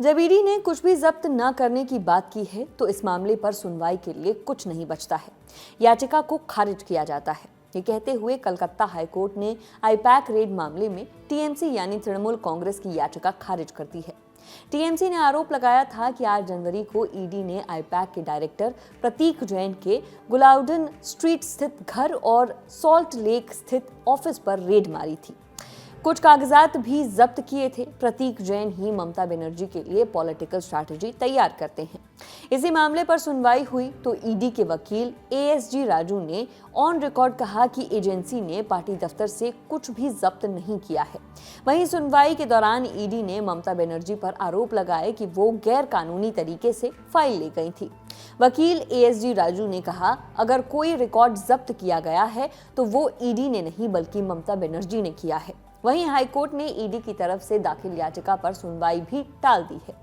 जब ईडी ने कुछ भी जब्त न करने की बात की है तो इस मामले पर सुनवाई के लिए कुछ नहीं बचता है। याचिका को खारिज किया जाता है। ये कहते हुए कलकत्ता हाईकोर्ट ने आईपैक रेड मामले में टीएमसी यानी तृणमूल कांग्रेस की याचिका खारिज कर दी है। टीएमसी ने आरोप लगाया था कि 8 जनवरी को ईडी ने आईपैक के डायरेक्टर प्रतीक जैन के गुलाउडन स्ट्रीट स्थित घर और सॉल्ट लेक स्थित ऑफिस पर रेड मारी थी। कुछ कागजात भी जब्त किए थे। प्रतीक जैन ही ममता बनर्जी के लिए पॉलिटिकल स्ट्रैटेजी तैयार करते हैं। इसी मामले पर सुनवाई हुई तो ईडी के वकील एएसजी राजू ने ऑन रिकॉर्ड कहा कि एजेंसी ने पार्टी दफ्तर से कुछ भी जब्त नहीं किया है। वहीं सुनवाई के दौरान ईडी ने ममता बनर्जी पर आरोप लगाए कि वो गैर कानूनी तरीके से फाइल ले गई थी। वकील एएसजी राजू ने कहा, अगर कोई रिकॉर्ड जब्त किया गया है तो वो ईडी ने नहीं बल्कि ममता बनर्जी ने किया है। वहीं हाईकोर्ट ने ईडी की तरफ से दाखिल याचिका पर सुनवाई भी टाल दी है।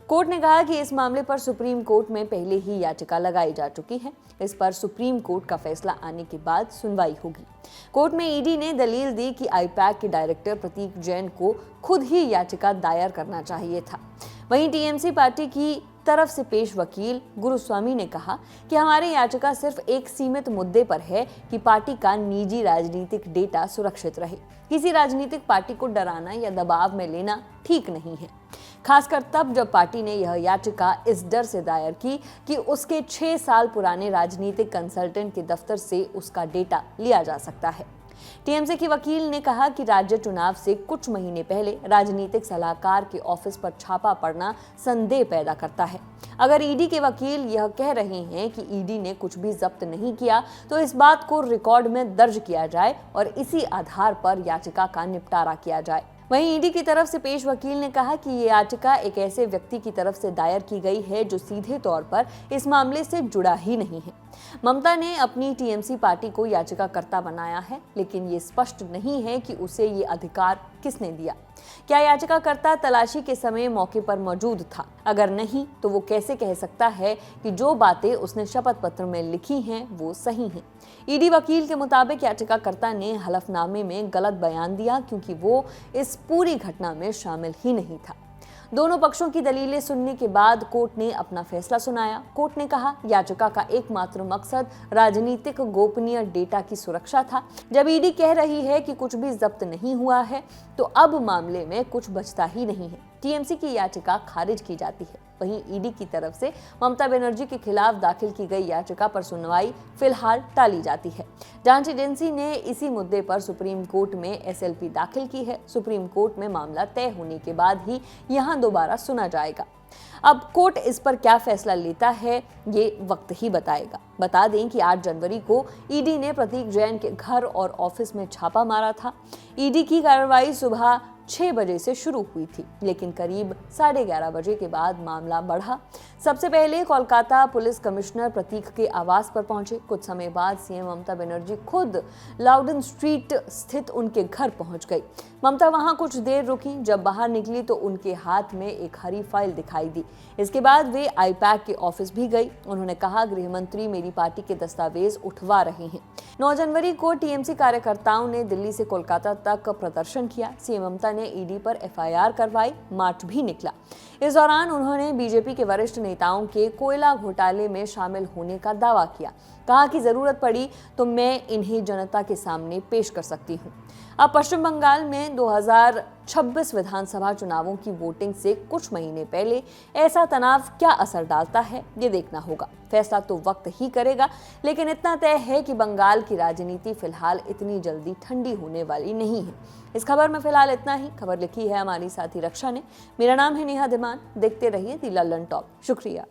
कोर्ट ने कहा कि इस मामले पर सुप्रीम कोर्ट में पहले ही याचिका लगाई जा चुकी है। इस पर सुप्रीम कोर्ट का फैसला आने के बाद सुनवाई होगी। कोर्ट में ईडी ने दलील दी कि आईपैक के डायरेक्टर प्रतीक जैन को खुद ही याचिका दायर करना चाहिए था। वहीं टीएमसी पार्टी की तरफ से पेश वकील गुरुस्वामी ने कहा कि हमारी याचिका सिर्फ एक सीमित मुद्दे पर है कि पार्टी का निजी राजनीतिक डेटा सुरक्षित रहे। किसी राजनीतिक पार्टी को डराना या दबाव में लेना ठीक नहीं है, खासकर तब जब पार्टी ने यह याचिका इस डर से दायर की कि उसके 6 साल पुराने राजनीतिक कंसल्टेंट के दफ्तर से उसका डेटा लिया जा सकता है। टीएमसी के वकील ने कहा कि राज्य चुनाव से कुछ महीने पहले राजनीतिक सलाहकार के ऑफिस पर छापा पड़ना संदेह पैदा करता है। अगर ईडी के वकील यह कह रहे हैं कि ईडी ने कुछ भी जब्त नहीं किया तो इस बात को रिकॉर्ड में दर्ज किया जाए और इसी आधार पर याचिका का निपटारा किया जाए। वहीं ईडी की तरफ से पेश वकील ने कहा कि ये याचिका एक ऐसे व्यक्ति की तरफ से दायर की गई है जो सीधे तौर पर इस मामले से जुड़ा ही नहीं है। ममता ने अपनी टीएमसी पार्टी को याचिकाकर्ता बनाया है, लेकिन ये स्पष्ट नहीं है कि उसे ये अधिकार किसने दिया। क्या याचिकाकर्ता तलाशी के समय मौके पर मौजूद था? अगर नहीं तो वो कैसे कह सकता है कि जो बातें उसने शपथ पत्र में लिखी हैं वो सही हैं? ईडी वकील के मुताबिक याचिकाकर्ता ने हलफनामे में गलत बयान दिया क्योंकि वो इस पूरी घटना में शामिल ही नहीं था। दोनों पक्षों की दलीलें सुनने के बाद कोर्ट ने अपना फैसला सुनाया। कोर्ट ने कहा, याचिका का एकमात्र मकसद राजनीतिक गोपनीय डेटा की सुरक्षा था। जब ईडी कह रही है कि कुछ भी जब्त नहीं हुआ है तो अब मामले में कुछ बचता ही नहीं है। टीएमसी की याचिका खारिज की जाती है। वहीं ईडी की तरफ से ममता बनर्जी के खिलाफ दाखिल की गई याचिका पर सुनवाई फिलहाल टाली जाती है। जांच एजेंसी ने इसी मुद्दे पर सुप्रीम कोर्ट में एसएलपी दाखिल की है। सुप्रीम कोर्ट में मामला तय होने के बाद ही यहां दोबारा सुना जाएगा। अब कोर्ट इस पर क्या फैसला लेता है ये वक्त ही बताएगा। बता दें कि 8 जनवरी को ईडी ने प्रतीक जैन के घर और ऑफिस में छापा मारा था। ईडी की कार्रवाई सुबह 6 बजे से शुरू हुई थी, लेकिन करीब 11:30 बजे के बाद मामला बढ़ा। सबसे पहले कोलकाता पुलिस कमिश्नर प्रतीक के आवास पर पहुंचे। कुछ समय बाद सीएम ममता बनर्जी खुद लाउडन स्ट्रीट स्थित उनके घर पहुंच गई। ममता वहां कुछ देर रुकी। जब बाहर निकली तो उनके हाथ में एक हरी फाइल दिखाई दी। इसके बाद वे आईपैक के ऑफिस भी गई। उन्होंने कहा, गृह मंत्री मेरी पार्टी के दस्तावेज उठवा रहे हैं। 9 जनवरी को टीएमसी कार्यकर्ताओं ने दिल्ली से कोलकाता तक प्रदर्शन किया। सीएम ममता ने ईडी पर एफआईआर करवाई। मार्च भी निकला। इस दौरान उन्होंने बीजेपी के वरिष्ठ नेताओं के कोयला घोटाले में शामिल होने का दावा किया। कहा कि जरूरत पड़ी तो मैं इन्हें जनता के सामने पेश कर सकती हूँ। अब पश्चिम बंगाल में 2026 विधानसभा चुनावों की वोटिंग से कुछ महीने पहले ऐसा तनाव क्या असर डालता है ये देखना होगा। फैसला तो वक्त ही करेगा, लेकिन इतना तय है कि बंगाल की राजनीति फिलहाल इतनी जल्दी ठंडी होने वाली नहीं है। इस खबर में फिलहाल इतना ही। खबर लिखी है हमारी साथी रक्षा ने। मेरा नाम है नेहा धीमान। देखते रहिए दी लल्लन टॉप। शुक्रिया।